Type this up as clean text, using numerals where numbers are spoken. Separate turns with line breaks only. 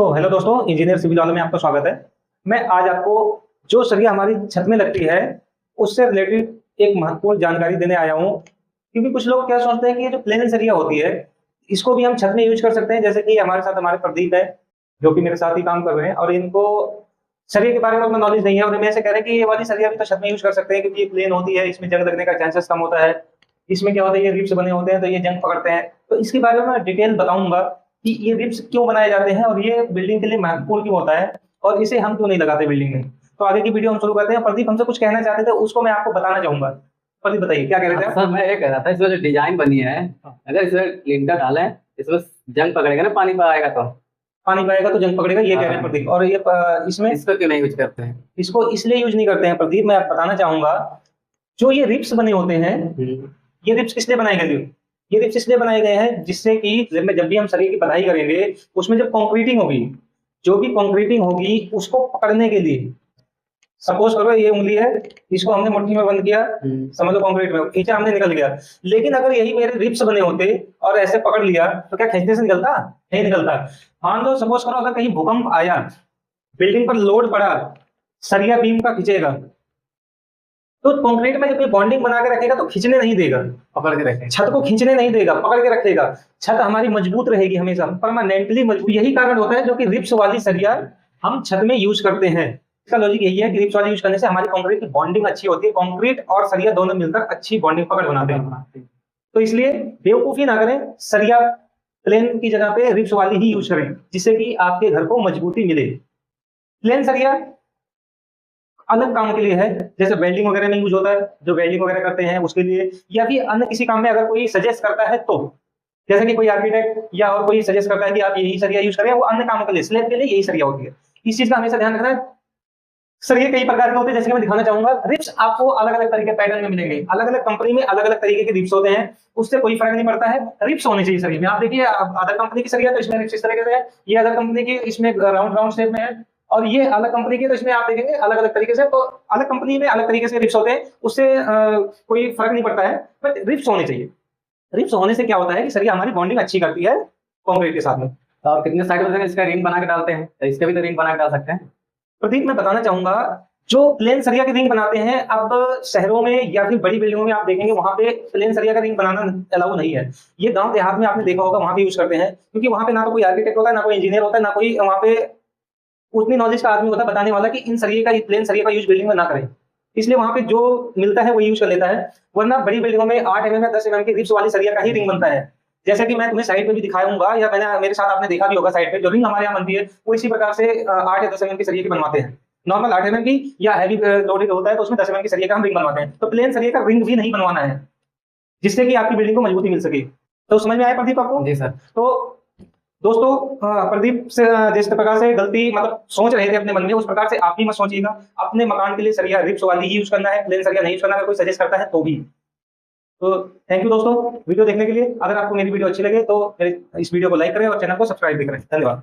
तो हेलो दोस्तों, engineer civil वालों में आपका स्वागत है। मैं आज आपको जो सरिया हमारी छत में लगती है उससे रिलेटेड एक महत्वपूर्ण जानकारी देने आया हूँ। क्योंकि कुछ लोग क्या सोचते हैं कि ये जो प्लेन सरिया होती है इसको भी हम छत में यूज कर सकते हैं। जैसे कि हमारे साथ हमारे प्रदीप है जो कि मेरे साथ ही काम कर रहे हैं और इनको सरिया के बारे में उतना नॉलेज नहीं है और मैं से कह रहे हैं कि ये वाली सरिया भी तो छत में यूज कर सकते हैं क्योंकि ये प्लेन होती है, इसमें जंग लगने का चांसेस कम होता है। इसमें क्या होता है, ये रिब्स बने होते हैं तो ये जंग पकड़ते हैं। तो इसके बारे में मैं डिटेल बताऊंगा कि ये रिब्स क्यों बनाए जाते हैं और ये बिल्डिंग के लिए महत्वपूर्ण क्यों होता है और इसे हम क्यों नहीं लगाते बिल्डिंग में। तो आगे की वीडियो हम शुरू करते हैं। प्रदीप हमसे कुछ कहना चाहते थे, उसको मैं आपको बताना चाहूंगा। प्रदीप बताइए क्या कह रहे थे आप?
सर मैं ये कह रहा था इसमें जो डिजाइन बनी है, अगर इसमें क्लिंटर डालें इसमें जंग पकड़ेगा ना, पानी पर आएगा तो
पानी पाएगा तो जंग पकड़ेगा, ये कह रहे हैं प्रदीप। और ये इसमें
इसको क्यों नहीं यूज करते हैं?
इसको इसलिए यूज नहीं करते हैं प्रदीप, मैं आपको बताना चाहूंगा। जो ये रिब्स बने होते हैं, ये रिब्स किस लिए बनाए गए थे? ये रिब्स इसलिए बनाए गए हैं जिससे कि जब भी हम सरिया की बधाई करेंगे उसमें जब कंक्रीटिंग होगी, जो भी कंक्रीटिंग होगी उसको पकड़ने के लिए, सपोज करो ये उंगली है, इसको हमने मुट्ठी में बंद किया, समझ लो कंक्रीट में खींचा हमने, निकल गया। लेकिन अगर यही मेरे रिब्स बने होते और ऐसे पकड़ लिया तो क्या खींचने से निकलता? नहीं निकलता। मान लो सपोज करो अगर कहीं भूकंप आया, बिल्डिंग पर लोड पड़ा, सरिया बीम का खींचेगा तो कंक्रीट में जब ये बॉन्डिंग बना के रखेगा तो खींचने नहीं देगा,
पकड़ के रखें,
छत को खींचने नहीं देगा, पकड़ के रखेगा। छत हमारी मजबूत रहेगी, हमेशा परमानेंटली मजबूत। यही कारण होता है जो कि रिब्स वाली सरिया हम छत में यूज करते हैं। इसका लॉजिक यही है कि रिब्स वाली यूज करने से हमारी कंक्रीट की बॉन्डिंग अच्छी होती है, कंक्रीट और सरिया दोनों मिलकर अच्छी बॉन्डिंग पकड़ बनाते हैं। तो इसलिए बेवकूफी ना करें, सरिया प्लेन की जगह पे रिब्स वाली ही यूज करें जिससे कि आपके घर को मजबूती मिले। प्लेन सरिया अलग काम के लिए है, जैसे वेल्डिंग वगैरह में यूज होता है, जो वेल्डिंग वगैरह करते हैं उसके लिए, या फिर अन्य किसी काम में अगर कोई सजेस्ट करता है तो, जैसे कि कोई आर्किटेक्ट या और कोई सजेस्ट करता है कि आप यही सरिया यूज करें, वो अन्य कामों के लिए, स्लैब के लिए यही सरिया होती है। इस चीज का हमेशा ध्यान रखना है। सरिये कई प्रकार के होते हैं, जैसे कि मैं दिखाना चाहूंगा। रिब्स आपको अलग अलग तरीके पैटर्न में मिलेंगे, अलग अलग कंपनी में अलग अलग तरीके के रिब्स होते हैं, उससे कोई फर्क नहीं पड़ता है, रिब्स होने चाहिए सरिये में। आप देखिए अदर कंपनी की सरिया तो इसमें रिब्स इस तरीके से है, ये अदर कंपनी की इसमें राउंड राउंड शेप में है, और ये अलग कंपनी की तो इसमें आप देखेंगे अलग अलग तरीके से। तो अलग कंपनी में अलग तरीके से रिब्स होते हैं, उससे कोई फर्क नहीं पड़ता है, बट रिब्स होने चाहिए। रिब्स होने से क्या होता है कि सरिया हमारी बॉन्डिंग अच्छी करती है कंक्रीट के साथ में।
और कितने साइड में इसका रिंग बना के डालते हैं, तो इसका भी तो रिंग बना के डाल सकते हैं।
प्रदीप मैं बताना चाहूंगा, जो प्लेन सरिया के रिंग बनाते हैं, अब शहरों में या फिर बड़ी बिल्डिंगों में आप देखेंगे वहां पे प्लेन सरिया का रिंग बनाना अलाउ नहीं है। ये गांव देहात में आपने देखा होगा, वहां पे यूज करते हैं क्योंकि वहां पे ना तो कोई आर्किटेक्ट होता है, ना कोई इंजीनियर होता है, ना कोई वहां पे उतनी नॉलेज का आदमी होता है बताने वाला कि इन सरिये का, प्लेन सरिये का यूज बिल्डिंग में ना करें। इसलिए वहां पे जो मिलता है वो यूज कर लेता है, वरना बड़ी बिल्डिंगों में 8 mm या 10 mm की रिब्स वाली सरिया का ही रिंग बनता है। जैसे कि मैं तुम्हें साइड पे भी दिखाऊंगा, या मैंने मेरे साथ आपने देखा भी होगा, साइड पे जो रिंग हमारे यहाँ बनती है वो इसी प्रकार से 8 या 10 mm की सरिये की बनवाते हैं। नॉर्मल 8 mm की, या हैवी लोडेड होता है तो उसमें 10 mm की सरिये का हम रिंग बनवाते हैं। तो प्लेन सरिये का रिंग भी नहीं बनवाना है जिससे कि आपकी बिल्डिंग को मजबूती मिल सके। तो समझ में आया प्रदीप आपको?
जी सर।
तो दोस्तों, प्रदीप से जिस प्रकार से गलती मतलब सोच रहे थे अपने मन में, उस प्रकार से आप भी मत सोचिएगा। अपने मकान के लिए सरिया रिब्स वाली ही यूज करना है, प्लेन सरिया नहीं यूज करना। अगर कोई सजेस्ट करता है तो भी। तो थैंक यू दोस्तों वीडियो देखने के लिए। अगर आपको मेरी वीडियो अच्छी लगे तो इस वीडियो को लाइक करें और चैनल को सब्सक्राइब भी करें। धन्यवाद।